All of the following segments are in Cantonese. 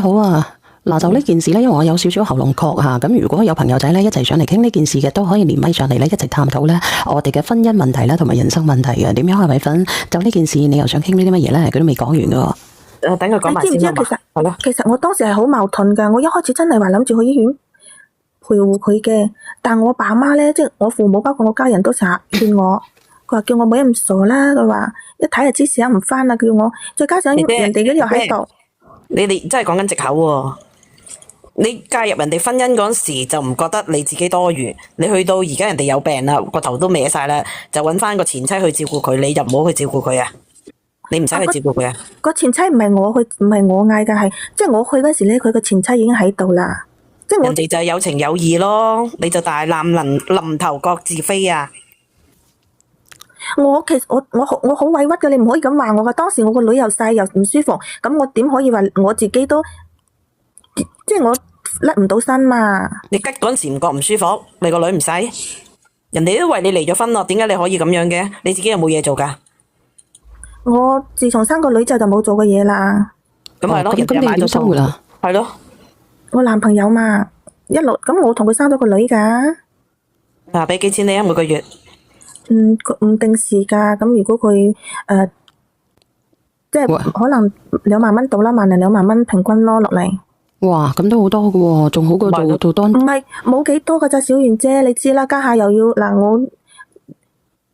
好啊，嗱就呢件事咧，因為我有少少喉嚨咳吓，咁如果有朋友仔咧一齊上嚟傾呢件事嘅，都可以連咪上嚟咧一齊探討咧我哋嘅婚姻問題啦，同埋人生問題嘅。點樣啊，米粉？就呢件事，你又想傾呢啲乜嘢咧？佢都未講完噶。等佢講埋先啦。係咯，其實我當時係好矛盾噶，我一開始真係話諗住去醫院陪護佢嘅，但我爸媽咧，即係我父母包括我家人都成日勸我，佢話叫我唔好咁傻啦，佢話一睇就知時唔翻啦，叫我再加上人哋嗰啲又喺度。你哋真係講緊藉口喎！你介入人哋婚姻嗰時就唔覺得你自己多餘，你去到而家人哋有病啦，個頭都歪晒啦，就揾翻個前妻去照顧佢，你就唔好去照顧佢啊！你唔使去照顧佢啊！個前妻唔係我去，唔係我嗌嘅，係即係我去嗰時咧，佢個前妻已經喺度啦。即係人哋就係有情有義咯，你就大難臨頭各自飛啊！其實我好委屈嘅，你唔可以咁話我噶。當時我個女又細又唔舒服，咁我點可以話我自己都即係我甩唔到身嘛？你吉嗰陣時唔覺唔舒服，你個女唔使，人哋都為你離咗婚咯，點解你可以咁樣嘅？你自己有冇嘢做噶？我自從生個女之後就冇做過嘢啦。咁係咯，咁你就生活啦？係咯，我男朋友嘛，一路咁我同佢生咗個女噶。嗱，俾幾錢你啊？每個月？唔定時噶，咁如果佢即係可能2萬蚊到啦，1萬零2萬蚊平均咯落嚟。哇，咁都好多噶喎，仲好過做多。唔係冇幾多噶咋，小袁姐，你知啦，家下又要嗱我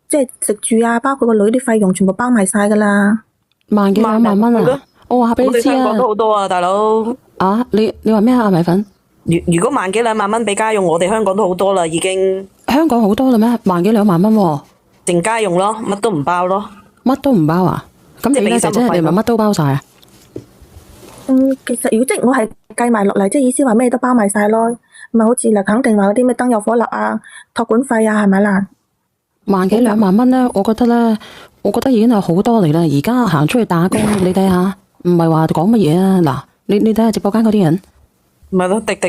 即係食住啊，包括個女啲費用全部包埋晒噶啦。1幾2萬蚊啊！我話俾你知啊，我哋香港都好多啊，大佬。啊，你話咩啊，米粉？如果1幾2萬蚊俾家用，我哋香港都好多啦，已經。香港好多啦咩？1幾2萬蚊喎，淨家用咯，乜都唔包咯。乜都唔包啊？咁你咧，姐姐你咪乜都包晒啊？其實如果即係我係計埋落嚟，即係意思話咩都包埋晒咯，唔係好似嗱肯定話嗰啲咩燈油火蠟啊、託管費啊，係咪啦？1幾2萬蚊咧，我覺得已經係好多嚟啦。而家行出去打工，你睇下，唔係話講乜嘢啊？嗱，你睇下直播間嗰啲人。咪咯，滴滴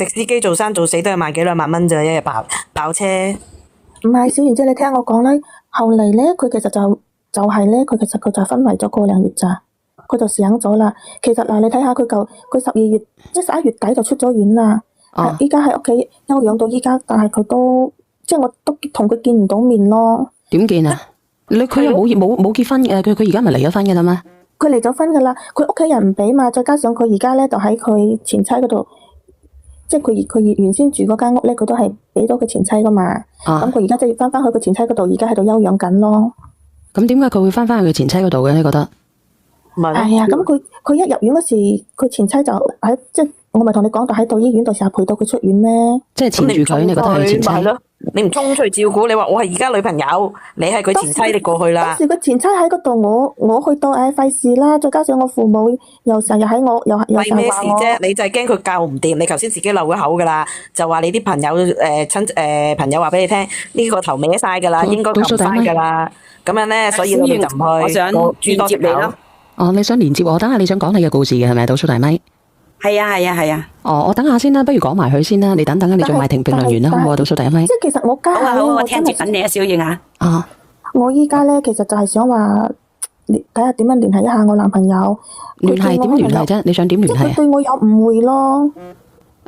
司機做生做死都係1幾2萬蚊咋，一日爆車。唔係，小賢姐，你聽我講啦。後嚟咧，佢其實就係咧，佢就昏迷咗個零月咋，佢就醒咗啦。其實嗱，你睇下佢12月即係11月底就出咗院啦。依家喺屋企休養到依家，但係佢都即係我都同佢見唔到面咯。點見啊？佢又冇結婚嘅，佢而家咪離咗婚嘅啦咩？佢離咗婚噶啦，佢屋企人唔俾嘛，再加上佢而家咧就喺佢前妻嗰度，即係佢原先住嗰間屋咧，佢都係俾咗佢前妻噶嘛。咁佢而家就要翻去佢前妻嗰度，而家喺度休養緊咯。咁點解佢會翻去佢前妻嗰度嘅？你覺得？係啊，咁佢一入院嗰時，佢前妻就喺即係我咪同你講，就喺度醫院度成日陪到佢出院咩？即係纏住佢，你覺得係前妻？你唔衝出去照顧，你話我係而家女朋友，你係佢前妻，你過去啦。當時佢前妻喺嗰度，我去到費事啦，再加上我父母又成日喺我又為咩事啫？你就係驚佢教唔掂，你頭先自己漏咗口噶啦，就話你啲朋友朋友話俾你聽，呢個頭歪晒噶啦，應該撳翻噶啦，咁樣咧，所以我哋就唔去。我想連接你咯。哦，你想連接我？等下你想講你嘅故事嘅係咪？倒數大咪。係啊。哦，我等下先啦，不如講埋佢先啦。你等啊，你做埋評論員啦，好唔好啊？倒數第一咪。即係其實我家下我聽住緊你啊，小燕啊。我依家咧，其實就係想話睇下點樣聯繫一下我男朋友。聯繫點聯繫啫？你想點聯繫啊？佢對我有誤會咯。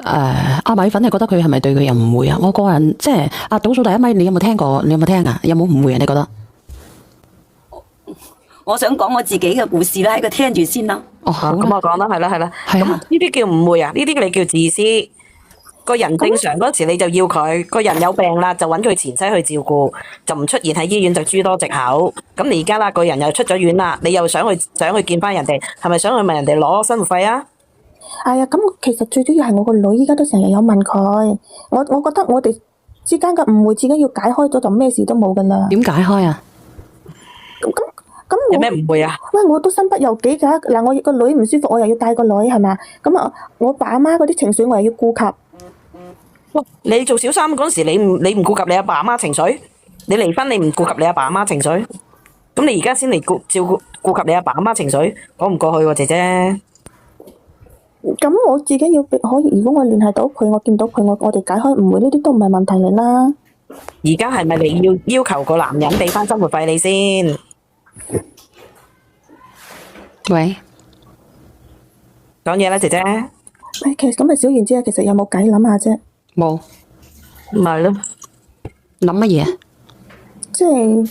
阿米粉，你覺得佢係咪對佢有誤會啊？我個人即係倒數第一咪，你有冇聽過？你有冇聽啊？有冇誤會啊？你覺得？我想講我自己嘅故事啦，喺度聽住先啦。咁我講啦，係啦。咁呢啲叫誤會啊？呢啲你叫自私。個人正常嗰時你就要佢，個人有病啦就揾佢前妻去照顧，就唔出現喺醫院就諸多藉口。咁你而家啦，個人又出咗院啦，你又想去見翻人哋，係咪想去問人哋攞生活費啊？係啊，咁其實最主要係我個女依家都成日有問佢，我覺得我哋之間嘅誤會自己要解開咗就咩事都冇噶啦。點解開啊？咁有咩誤會啊？喂，我都身不由己噶。嗱，我個女唔舒服，我又要帶個女，係嘛？咁啊，我爸阿媽嗰啲情緒我又要顧及。你做小三嗰時，你唔顧及你阿爸阿媽情緒？你離婚你唔顧及你阿爸阿媽情緒？咁你而家先嚟顧及你阿爸阿媽情緒，講唔過去喎，姐姐。咁我自己要可以，如果我聯繫到佢，我見到佢，我哋解開誤會，呢啲都唔係問題嚟啦。而家係咪你要求個男人俾翻生活費你先？喂，講嘢啦，姐姐。其實咁啊，小燕姐，其實有冇計諗下啫？冇。咪咯，諗乜嘢？即係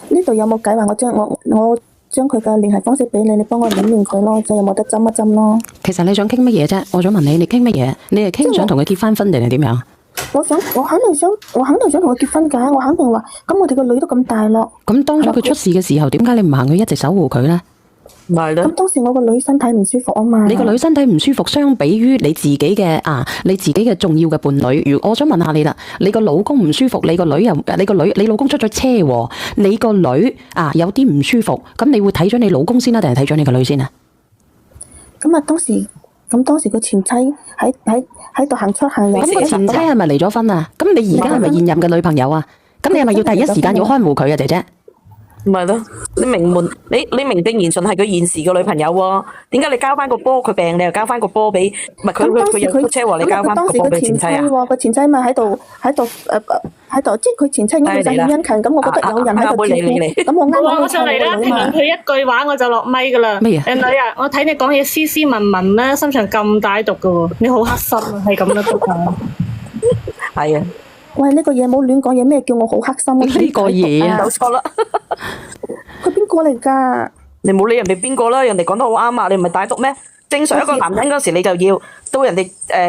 呢度有冇計話我將佢嘅聯繫方式俾你，你幫我諗掂佢咯，就有冇得針一針咯？其實你想傾乜嘢啫？我想問你，你傾乜嘢？你係傾想同佢結翻婚定係點樣？我肯定想同佢結婚㗎，我肯定話，咁我哋個女都咁大咯。咁當初佢出事嘅時候，點解你唔行去一直守護佢咧？咪咯。咁當時我個女身體唔舒服啊嘛。你個女身體唔舒服，相比於你自己嘅重要嘅伴侶，我想問下你啦，你個老公唔舒服，你老公出咗車禍，你個女有啲唔舒服，咁你會睇咗你老公先啦，定係睇咗你個女先啊？咁當時個前妻喺度行出行入。咁個前妻係咪離咗婚啊？咁你而家係咪現任嘅女朋友啊？咁你係咪要第一時間要看護佢啊，姐姐？唔係咯，你你名正言順係佢現時嘅女朋友喎，點解你交翻個波佢病，你又交翻個波俾？唔係佢有出車禍，你交翻個波俾前妻啊？個前妻咪喺度，即係佢前妻應該就係殷勤，咁我覺得有人喺度照顧，咁我啱我上嚟啦，聽完佢一句話我就落咪噶啦。乜嘢？女啊，我睇你講嘢斯斯文文啦，心腸咁歹毒噶喎，你好黑心啊，係咁啦，都係啊。喂，呢個嘢冇亂講嘢，咩叫我好黑心？呢個嘢啊，有錯啦。佢邊個嚟㗎？你冇理人哋邊個啦，人哋講得好啱啊！你唔係大毒咩？正常一個男人嗰時你就要，到人哋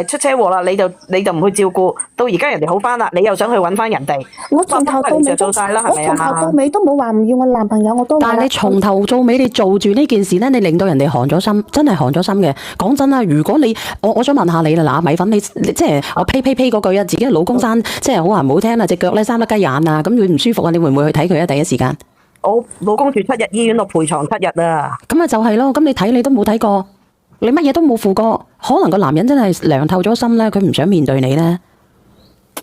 出車禍啦，你就唔去照顧，到而家人哋好翻啦，你又想去揾翻人哋。我從頭到尾做晒啦，係咪啊？我從頭到尾都冇話唔要我男朋友，我都話啦。但係你從頭到尾你做住呢件事咧，你令到人哋寒咗心，真係寒咗心嘅。講真啦，如果我想問下你啦，嗱，米粉你即係我呸嗰句啊，自己嘅老公生即係好話唔好聽啊，隻腳咧生得雞眼啊，咁佢唔舒服啊，你會唔會去睇佢啊？第一時間？我老公住7日醫院度陪床7日啊。咁啊就係咯，咁你睇你都冇睇過。你乜嘢都冇負過，可能個男人真係涼透咗心咧，佢唔想面對你咧。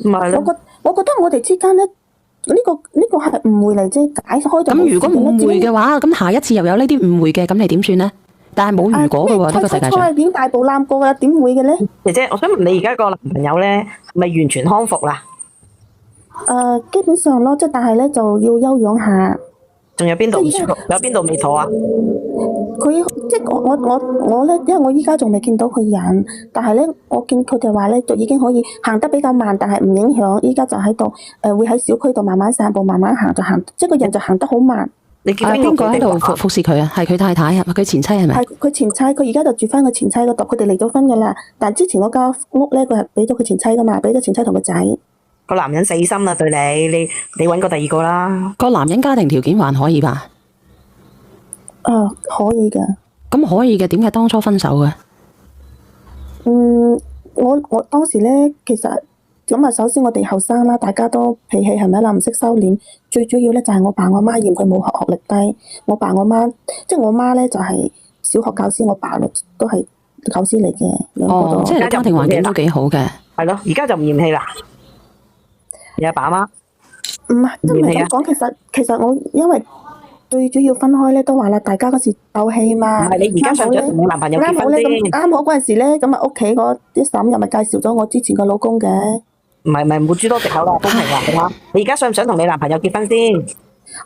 唔係咯，我覺得我哋之間咧，呢個係誤會嚟啫，解開就冇事。咁如果誤會嘅話，咁下一次又有呢啲誤會嘅，咁你點算咧？但係冇如果嘅喎，呢個世界上。已經大步攬過啦，點會嘅咧？姐姐，我想問你而家個男朋友咧，係咪完全康復啦？基本上咯，即係但係咧就要休養下。仲有邊度唔舒服？有邊度未妥啊？佢即係我咧，因為我依家仲未見到佢人，但係咧我見佢哋話咧就已經可以行得比較慢，但係唔影響。依家就喺度會喺小區度慢慢散步，慢慢行就行，即係個人就行得好慢。你見邊個喺度服侍佢啊？係佢太太啊？佢前妻係咪？係佢前妻，佢而家就住翻佢前妻嗰度。佢哋離咗婚噶啦，但之前嗰間屋咧，佢係俾咗佢前妻噶嘛，俾咗前妻同個仔。個男人死心啦，對你揾個第二個啦。個男人家庭條件還可以吧？可以噶。咁可以嘅，點解當初分手嘅？我當時咧，其實咁啊，首先我哋後生啦，大家都脾氣係咪啦，唔識收斂。最主要咧就係我爸我媽嫌佢冇學歷低。我爸我媽，即係我媽咧就係小學教師，我爸都係教師嚟嘅。即係家庭環境都幾好嘅。係咯，而家就唔嫌棄啦。你阿爸阿媽？唔係，都唔係咁講。其實我因為最主要分開咧，都話啦，大家嗰時鬥氣嘛。係你而家想唔想同你男朋友結婚先？啱好嗰陣時咧，咁啊屋企嗰啲嬸又咪介紹咗我之前個老公嘅。唔係，冇諸多藉口啦，公平啦。你而家想唔想同你男朋友結婚先？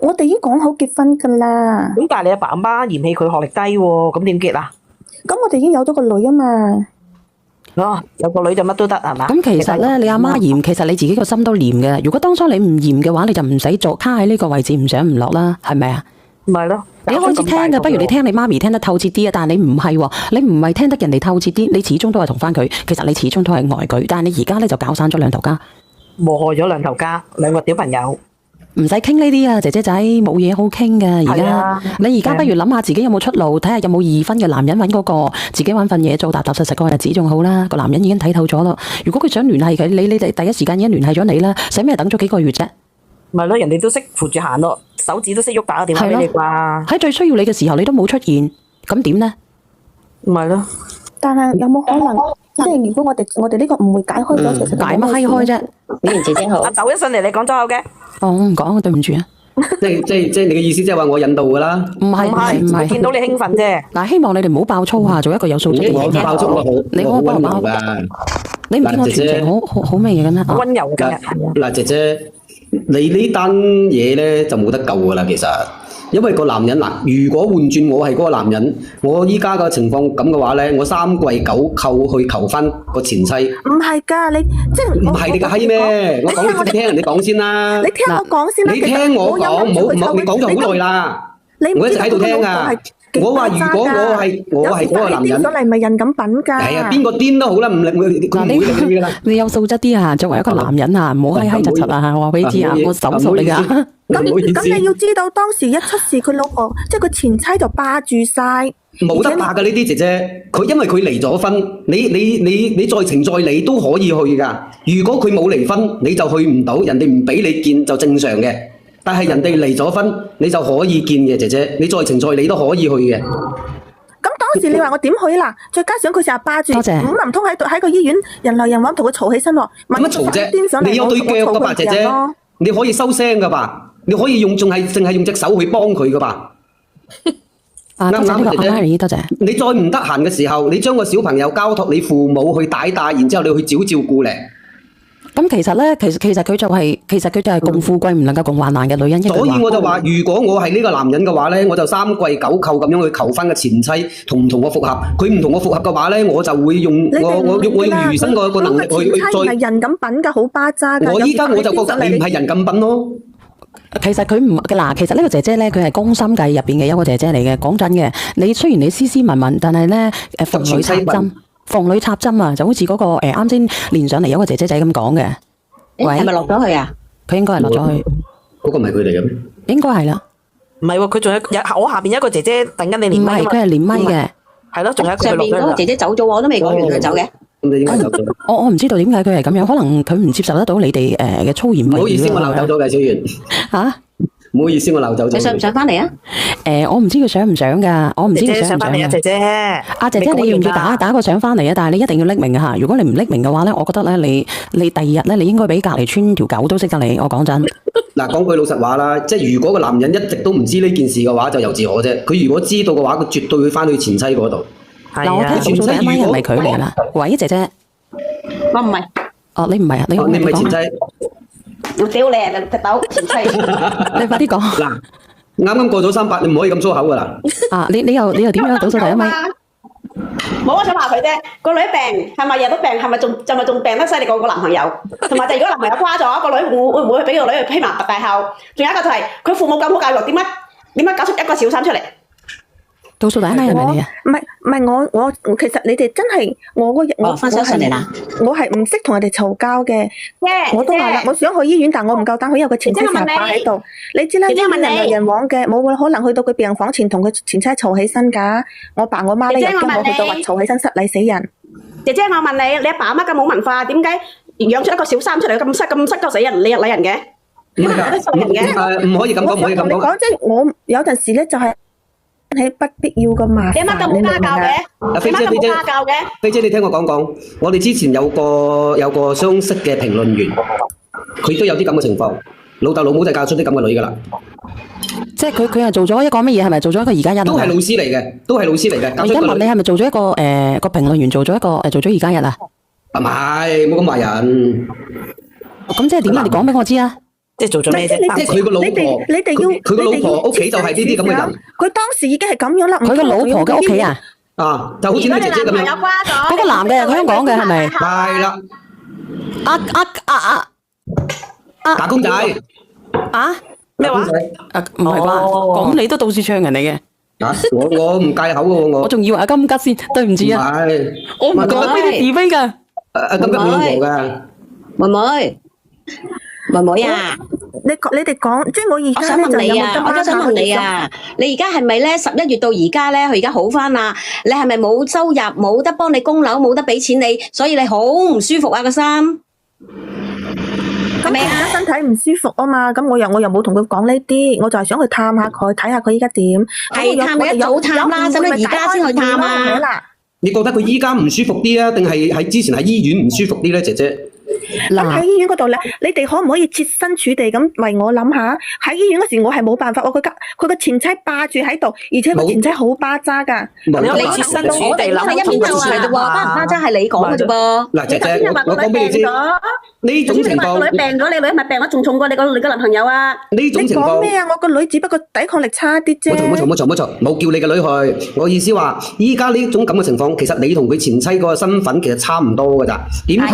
我哋已經講好結婚噶啦。咁但係你阿爸阿媽嫌棄佢學歷低喎，咁點結啊？咁我哋已經有咗個女啊嘛。有個女就乜都得係嘛？咁其實咧，你阿媽嫌，其實你自己個心都黏嘅。如果當初你唔嫌嘅話，你就唔使做卡喺呢個位置，唔上唔落啦，係咪啊？唔係咯，你開始聽嘅，不如你聽你媽咪聽得透徹啲啊！但係你唔係喎，你唔係聽得人哋透徹啲，你始終都係同翻佢。其實你始終都係愛佢，但係你而家咧就搞散咗兩頭家，禍害咗兩頭家，兩個小朋友。唔使傾呢啲啊，姐姐仔冇嘢好傾嘅。而家你而家不如諗下自己有冇出路，睇下有冇二婚嘅男人揾嗰個，自己揾份嘢做，踏踏實實過日子仲好啦。個男人已經睇透咗咯。如果佢想聯繫佢，你哋第一時間已經聯繫咗你啦，使咩等咗幾個月啫？咪咯，人哋都識扶住行咯，手指都識喐，打個電話俾你啩。喺最需要你嘅時候，你都冇出現，咁點呢？咪咯。但係有冇可能，即係如果我哋呢個誤會解開咗，其實解乜閪開啫？小賢姐姐好。阿豆一上嚟，你講粗口嘅。我唔講，對唔住啊。即係你嘅意思，即係話我引導噶啦。唔係，見到你興奮啫。嗱，希望你哋唔好爆粗啊，做一個有素質嘅人。我爆粗我好，你我好溫柔噶。你唔見我全程好咩嘢嘅咩？溫柔嘅。嗱，姐姐，你呢單嘢咧就冇得救噶啦，其實。因為個男人嗱，如果換轉我係嗰個男人，我依家個情況咁嘅話咧，我3跪9叩去求翻個前妻。唔係㗎，你即係唔係你個閪咩？我講你聽人哋講先啦。你聽我講先啦。你聽我講，唔好你講咗好耐啦。我一直喺度聽啊。我話如果我係嗰個男人，癲上嚟咪人咁品㗎。係啊，邊個癲都好啦，唔理佢唔會理㗎啦。你有素質啲啊！作為一個男人啊，唔好閪閪柒柒啊！我話俾你知啊，我手熟你㗎。咁你要知道當時一出事，佢老婆即係佢前妻就霸住晒。冇得霸㗎呢啲姐姐，佢因為佢離咗婚，你再情再理都可以去㗎。如果佢冇離婚，你就去唔到，人哋唔俾你見就正常嘅。但係人哋離咗婚，你就可以見嘅姐姐，你再情再理都可以去嘅。咁當時你話我點去啦？再加上佢成日霸住，多謝唔唔通喺個醫院人來人往同佢嘈起身喎？咁乜嘈啫？你有對腳㗎吧，姐姐，你可以收聲㗎吧？你可以用淨係用隻手去幫佢㗎吧？啱唔啱，姐姐？多謝。你再唔得閒嘅時候，你將個小朋友交託你父母去帶，然之後你去照顧咧。咁其實咧，其實佢就係共富貴唔能夠共患難嘅女人。所以我就話，如果我係呢個男人嘅話咧，我就3跪9叩咁樣去求翻個前妻同唔同我復合。佢唔同我復合嘅話咧，我就會用我用餘生個能力去再。唔係人咁品㗎，好巴渣㗎。我依家我就覺得你唔係人咁品咯。其實佢唔嗱，其實呢個姐姐咧，佢係宮心計入邊嘅一個姐姐嚟嘅。講真嘅，你雖然你斯斯文文，但係咧逢女插針。逢女插針啊，就好似嗰個啱先連上嚟有個姐姐仔咁講嘅。喂，係咪落咗去啊？佢應該係落咗去。嗰個唔係佢哋嘅咩？應該係啦。唔係喎，佢仲有我下邊有一個姐姐等緊你連麥。唔係，佢係連麥嘅。係咯，仲有一個上邊嗰個姐姐走咗，我都未講完佢走嘅。咁你點解走咗？我唔知道點解佢係咁樣，可能佢唔接受得到你哋嘅粗言穢語。唔好意思，我鬧走咗嘅小圓。嚇？唔好意思，我鬧走咗。你想唔想翻嚟啊？我唔知佢想唔想㗎，我唔知佢想唔想㗎。姐姐，阿姐姐，你要唔要打個相翻嚟啊？但係你一定要匿名嘅嚇。如果你唔匿名嘅話咧，我覺得咧，你第二日咧，你應該俾隔離村條狗都識得你。我講真。嗱，講句老實話啦，即係如果個男人一直都唔知呢件事嘅話，就由自我啫。佢如果知道嘅話，佢絕對會翻去前妻嗰度。嗱，我聽到第一晚係咪佢嚟啦？喂，姐姐。我唔係。哦，你唔係啊？你唔係前妻。我屌你啊！隻豆前妻。你快啲講。嗱，啱啱過咗38，你唔可以咁粗口噶啦。啊，你又點樣倒數第一位？冇，我想話佢啫。個女病係咪日都病？係咪仲病得犀利過個男朋友？同埋就如果男朋友瓜咗，個女會唔會俾個女去披麻戴孝？仲有一個就係佢父母咁好教育，點解搞出一個小三出嚟？倒數第一位係咪你啊？唔係我其實你哋真係我翻上嚟啦。我係唔識同人哋嘈交嘅。我都話啦，我想去醫院，但我唔夠膽去，有個前妻成日擺喺度。你知啦，醫院人來人往嘅，冇可能去到佢病房前同佢前妻嘈起身㗎。我爸我媽咧又跟我去到話嘈起身失禮死人。姐姐，我問你，你阿爸阿媽咁冇文化，點解養出一個小三出嚟咁失鳩死人，禮人嘅？唔可以咁講，唔可以咁講。講即係我有陣時咧就係。喺不必要嘅麻煩，你乜咁冇家教嘅？飛姐，飛姐，你聽我講講。我哋之前有個相識嘅評論員，佢都有啲咁嘅情況。老豆老母就教出啲咁嘅女噶啦。即係佢係做咗一個乜嘢？係咪做咗一個2+1？都係老師嚟嘅，都係老師嚟嘅。我而家問你係咪做咗一個個評論員做咗2+1啊？唔係，冇咁話人。咁即係點啊？你講俾我知啊！即係做咗咩啫？即係佢個老婆，佢個老婆屋企就係呢啲咁嘅人。佢當時已經係咁樣啦。佢個老婆嘅屋企啊？啊，就好似呢姐姐咁樣。嗰個男嘅係香港嘅係咪？係啦。打工仔。啊？咩話？唔係啩？咁你都到處唱人嚟嘅？啊！我唔戒口嘅喎，我仲以為阿金吉先，對唔住啊。我唔講呢啲是非㗎。阿金吉冇老婆㗎。妹妹啊，你哋講，即係我而家咧就有冇得我都想問你啊，你而家係咪咧11月到而家咧，佢而家好返啦？你係咪冇收入，冇得幫你供樓，冇得俾錢你，所以你好唔舒服啊個心？係咪啊？身體唔舒服啊嘛，咁我又冇同佢講呢啲，我就係想去探下佢，睇下佢依家點。係探佢一早探啦，使乜而家先去探啊？你覺得佢依家唔舒服啲啊，定係喺之前喺醫院唔舒服啲咧，姐姐？咁喺醫院嗰度咧，你哋可唔可以設身處地咁為我諗下？喺醫院嗰時我係冇辦法，佢個前妻霸住喺度，而且個前妻好巴渣㗎。你設身處地諗，係一邊就話啫喎，巴唔巴渣係你講嘅啫噃。嗱，姐姐，我講俾你知，呢種情你話個況，女病咗，你女咪病得仲重過你個男朋友啊？呢你種情況。講咩啊？我個女只不過抵抗力差啲啫。冇錯，冇叫你個女去。我意思話，依家呢種咁嘅情況，其實你同佢前妻個身份其實差唔多㗎咋。點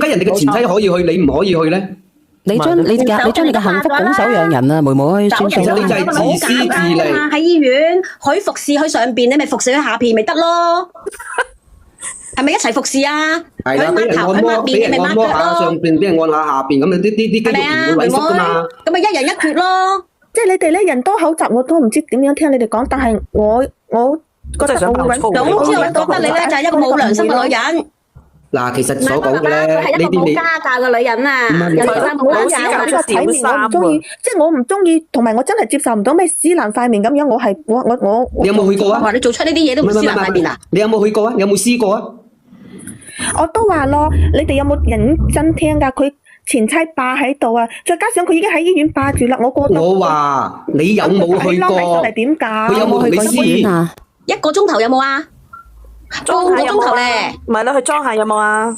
解人哋嘅前妻可以去，你唔可以去咧？你將你嘅幸福拱手讓人啊，妹妹，算數啦。其實你就係自私自利。喺醫院，佢服侍佢上邊，你咪服侍佢下邊咪得咯？係咪一齊服侍啊？係啦，俾人按摩，俾人按摩下上邊，俾人按下下邊，咁啲肌肉唔會萎縮㗎嘛。咁咪一人一決咯。即係你哋咧人多口雜，我都唔知點樣聽你哋講，但係我覺得我會總之我覺得你咧就係一個冇良心嘅女人。嗱，其實所講嘅咧，佢係一個冇家教嘅女人啊，人哋話冇家教，呢個體面我唔中意，即係我唔中意，同埋我真係接受唔到咩撕爛塊面咁樣，我你有冇去過啊？話你做出呢啲嘢都唔撕爛塊面啊？你有冇去過啊？有冇試過啊？我都話咯，你哋有冇認真聽㗎？佢前妻霸喺度啊，再加上佢已經喺醫院霸住啦，我覺得我話你有冇去過？嚟點搞？佢有冇去過醫院啊？一個鐘頭有冇啊？半個鐘頭咧，咪咯，去裝下有冇啊？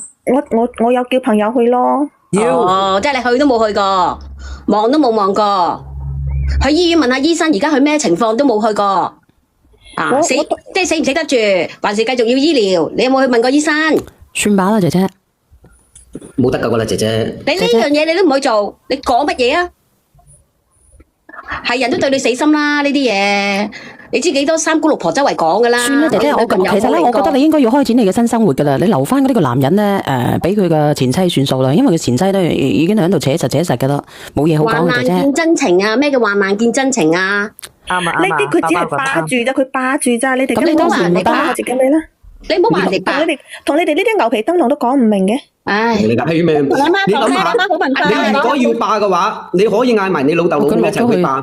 我有叫朋友去咯。哦，即係你去都冇去過，望都冇望過，去醫院問下醫生，而家佢咩情況都冇去過。啊，即係死唔死得住，還是繼續要醫療？你有冇去問過醫生？算把啦，姐姐。冇得救噶啦，姐姐。你呢樣嘢你都唔去做，你講乜嘢啊？係人都對你死心啦，呢啲嘢。你知幾多三姑六婆周圍講噶啦？算啦，姐姐，其實咧，我覺得你應該要開展你嘅新生活噶啦。你留翻呢個男人咧，俾佢嘅前妻算數啦，因為佢前妻都已經喺度扯實噶啦，冇嘢好講嘅啫。患難見真情啊！咩叫患難見真情啊？啱啊！呢啲佢只係霸住咋，佢霸住咋。你哋咁你當時唔霸，我自己你啦。你唔好話人哋霸，同你哋呢啲牛皮燈籠都講唔明嘅。唉，你諗下，你如果要霸嘅話，你可以嗌埋你老豆老母一齊去霸。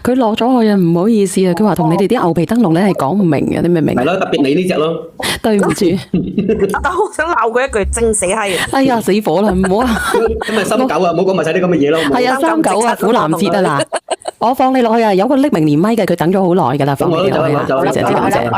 佢落咗去啊，唔好意思啊，佢話同你哋啲牛皮燈籠咧係講唔明嘅，你明唔明？係咯，特別你呢隻咯。對唔住，但我想鬧佢一句，正死閪！哎呀，死火啦，唔好啊！咁咪三九啊，唔好講埋晒啲咁嘅嘢咯。係啊，三九啊，苦男節啊嗱，我放你落去啊，有個匿名連咪嘅，佢等咗好耐噶啦，放你落去啊，多謝多謝。